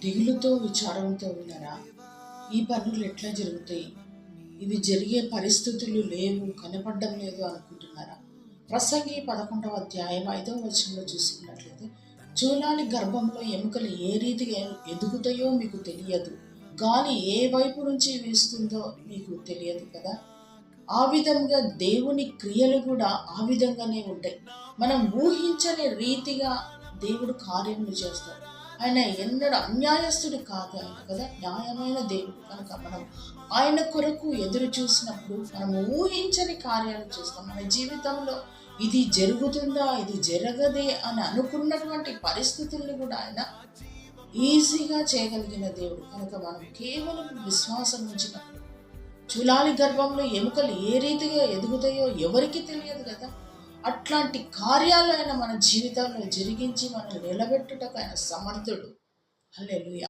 దిగులుతో విచారంతో ఉన్నారా? ఈ పనులు ఎట్లా జరుగుతాయి? ఇవి జరిగే పరిస్థితులు లేవు, కనపడడం లేదు అనుకుంటున్నారా? ప్రసంగి 11వ అధ్యాయం 5వ వచనంలో చూసుకున్నట్లయితే, చూలాలి గర్భంలో ఎముకలు ఏ రీతిగా ఎదుగుతాయో మీకు తెలియదు, గాలి ఏ వైపు నుంచి వీస్తుందో మీకు తెలియదు కదా. ఆ విధంగా దేవుని క్రియలు కూడా ఆ విధంగానే ఉంటాయి. మనం ఊహించని రీతిగా దేవుడు కార్యములు చేస్తాడు. ఆయన ఎన్నడూ అన్యాయస్తుడు కాదు, ఆయన కదా న్యాయమైన దేవుడు. కనుక మనం ఆయన కొరకు ఎదురు చూసినప్పుడు మనం ఊహించని కార్యాలు చేస్తాం. మన జీవితంలో ఇది జరుగుతుందా, ఇది జరగదే అని అనుకున్నటువంటి పరిస్థితుల్ని కూడా ఆయన ఈజీగా చేయగలిగిన దేవుడు. కనుక మనం కేవలం విశ్వాసం ఉంచినప్పుడు, చూలాలి గర్భంలో ఎముకలు ఏ రీతిగా ఎదుగుతాయో ఎవరికి తెలియదు కదా, అట్లాంటి కార్యాలు ఆయన మన జీవితాల్లో జరిగించి మనం నిలబెట్టుటకు ఆయన సమర్థుడు. హల్లెలూయా.